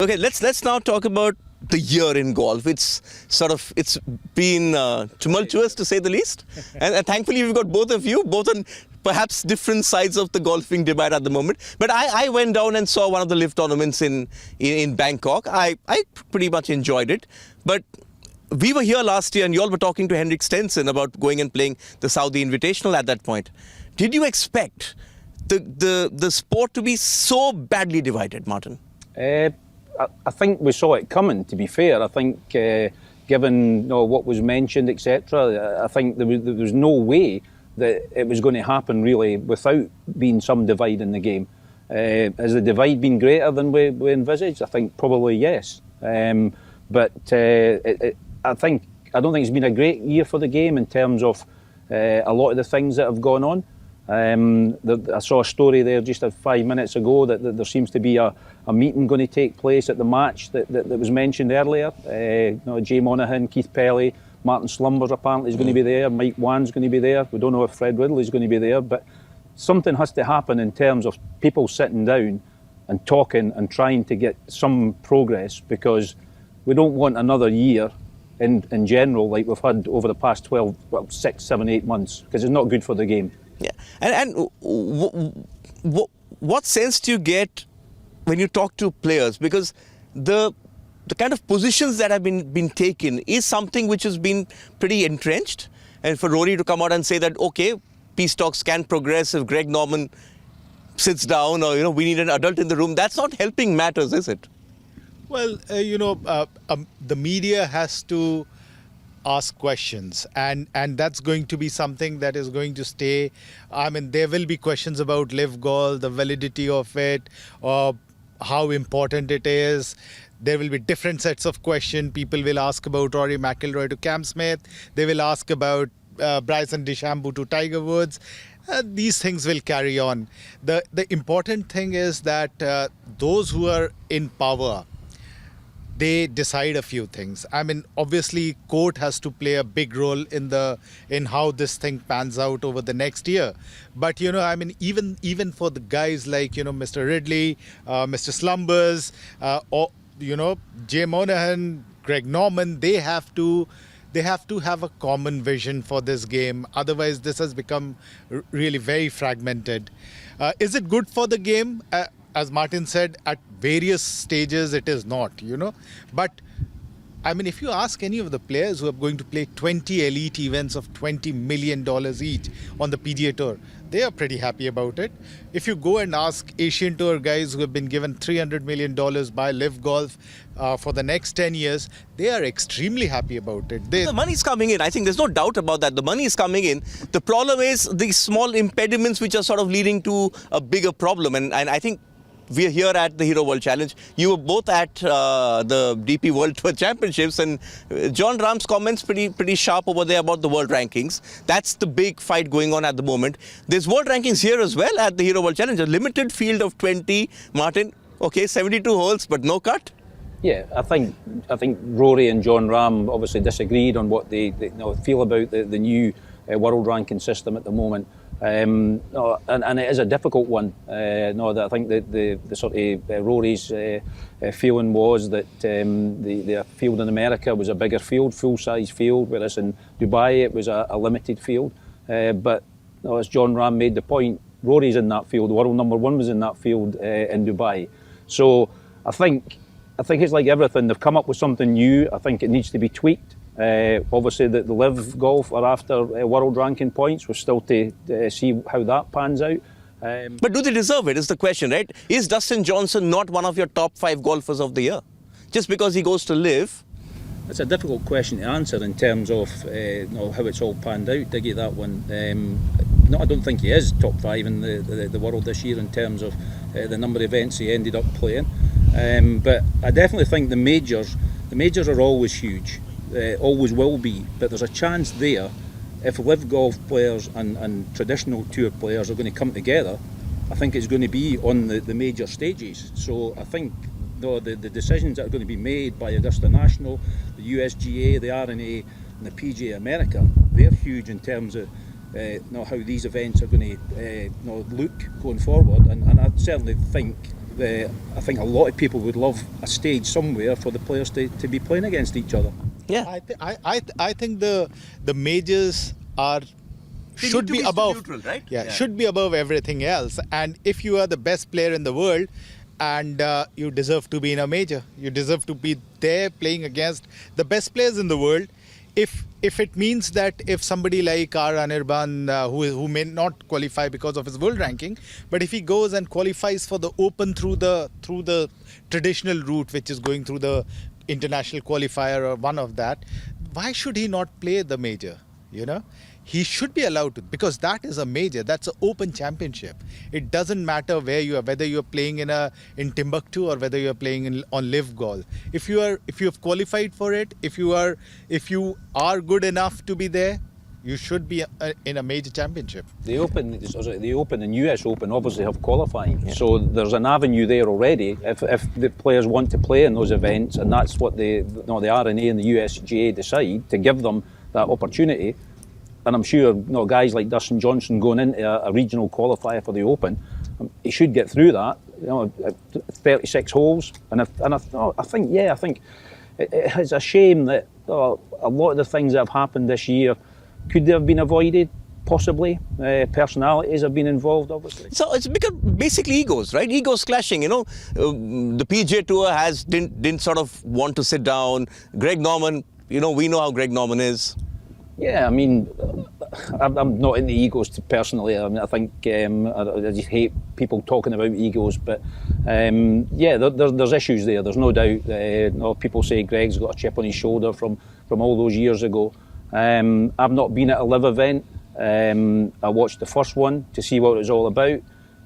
Okay, let's now talk about the year in golf. It's been tumultuous to say the least, and thankfully we've got both of you, both on perhaps different sides of the golfing divide at the moment. But I went down and saw one of the LIV tournaments in Bangkok. I pretty much enjoyed it, but we were here last year and you all were talking to Henrik Stenson about going and playing the Saudi Invitational at that point. Did you expect the sport to be so badly divided, Martin? I think we saw it coming, to be fair. I think given what was mentioned, etc., I think there was no way that it was going to happen really without being some divide in the game. Has the divide been greater than we envisaged? I think probably yes. But I don't think it's been a great year for the game in terms of a lot of the things that have gone on. I saw a story there just 5 minutes ago that there seems to be a meeting going to take place at the match that was mentioned earlier. Jay Monaghan, Keith Pelley, Martin Slumbers apparently is going to be there, Mike Wan's going to be there. We don't know if Fred Whittle is going to be there, but something has to happen in terms of people sitting down and talking and trying to get some progress, because we don't want another year in general like we've had over the past 6, 7, 8 months, because it's not good for the game. Yeah, and what sense do you get when you talk to players? Because the kind of positions that have been taken is something which has been pretty entrenched. And for Rory to come out and say that, okay, peace talks can progress if Greg Norman sits down, or we need an adult in the room, that's not helping matters, is it? Well, the media has to ask questions, and that's going to be something that is going to stay. I mean, there will be questions about LIV Golf, the validity of it, or how important it is. There will be different sets of questions. People will ask about Rory McIlroy to Cam Smith. They will ask about Bryson DeChambeau to Tiger Woods. These things will carry on. The important thing is that those who are in power, they decide a few things. I mean, obviously, court has to play a big role in how this thing pans out over the next year. But I mean, even for the guys like Mr. Ridley, Mr. Slumbers, or Jay Monaghan, Greg Norman, they have to have a common vision for this game. Otherwise, this has become really very fragmented. Is it good for the game? As Martin said, at various stages it is not, But, I mean, if you ask any of the players who are going to play 20 elite events of $20 million each on the PGA Tour, they are pretty happy about it. If you go and ask Asian Tour guys who have been given $300 million by LIV Golf for the next 10 years, they are extremely happy about it. The money's coming in. I think there's no doubt about that. The money is coming in. The problem is these small impediments which are sort of leading to a bigger problem. And I think we're here at the Hero World Challenge. You were both at the DP World Tour Championships, and John Rahm's comments pretty sharp over there about the world rankings. That's the big fight going on at the moment. There's world rankings here as well at the Hero World Challenge. A limited field of 20. Martin, okay, 72 holes, but no cut. Yeah, I think Rory and John Rahm obviously disagreed on what they feel about the new world ranking system at the moment. And it is a difficult one. I think that the sort of Rory's feeling was that the field in America was a bigger field, full-size field, whereas in Dubai it was a limited field. But as John Rahm made the point, Rory's in that field. World number one was in that field in Dubai. So I think it's like everything. They've come up with something new. I think it needs to be tweaked. Obviously, the LIV Golf are after world ranking points. We're still to see how that pans out. But do they deserve it, is the question, right? Is Dustin Johnson not one of your top 5 golfers of the year? Just because he goes to LIV? It's a difficult question to answer in terms of how it's all panned out, Diggy, that one. No, I don't think he is top 5 in the world this year in terms of the number of events he ended up playing. But I definitely think the majors are always huge. Always will be, but there's a chance there if LIV Golf players and traditional tour players are going to come together. I think it's going to be on the major stages. So I think the decisions that are going to be made by Augusta National, the USGA, the RNA and the PGA America, they're huge in terms of how these events are going to look going forward. And I certainly think I think a lot of people would love a stage somewhere for the players to be playing against each other. Yeah. I think the majors are should be above neutral, right? should be above everything else. And if you are the best player in the world, and you deserve to be in a major, you deserve to be there playing against the best players in the world. If it means that if somebody like R. Anirban, who may not qualify because of his world ranking, but if he goes and qualifies for the Open through the traditional route, which is going through the international qualifier or one of that, why should he not play the major? You know, he should be allowed to, because that is a major. That's an Open championship. It doesn't matter where you are, whether you are playing in Timbuktu or whether you are playing on LIV Golf. If you have qualified for it, if you are good enough to be there, you should be in a major championship. The Open and US Open obviously have qualifying, so there's an avenue there already. If the players want to play in those events, and that's what the RNA and the USGA decide to give them that opportunity. And I'm sure guys like Dustin Johnson going into a regional qualifier for the Open, he should get through that. 36 holes, and I think it's a shame that a lot of the things that have happened this year could they have been avoided. Possibly, personalities have been involved, obviously. So it's become basically egos, right? Egos clashing. The PGA Tour didn't sort of want to sit down. Greg Norman, we know how Greg Norman is. Yeah, I mean, I'm not into egos personally. I mean, I think I just hate people talking about egos. But yeah, there's issues there. There's no doubt. People say Greg's got a chip on his shoulder from all those years ago. I've not been at a LIV event. I watched the first one to see what it was all about.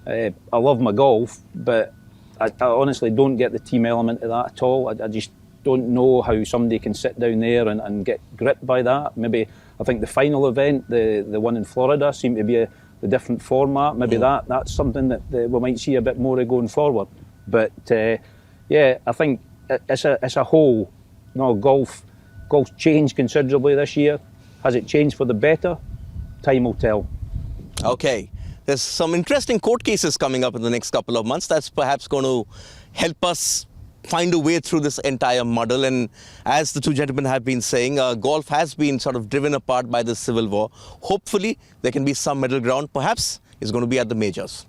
I love my golf, but I honestly don't get the team element of that at all. I just don't know how somebody can sit down there and get gripped by that. Maybe I think the final event, the one in Florida, seemed to be the different format. Maybe that's something that we might see a bit more of going forward. But yeah, I think as a whole, golf's changed considerably this year. Has it changed for the better? Time will tell. Okay. There's some interesting court cases coming up in the next couple of months. That's perhaps going to help us find a way through this entire muddle. And as the two gentlemen have been saying, golf has been sort of driven apart by this civil war. Hopefully, there can be some middle ground. Perhaps it's going to be at the majors.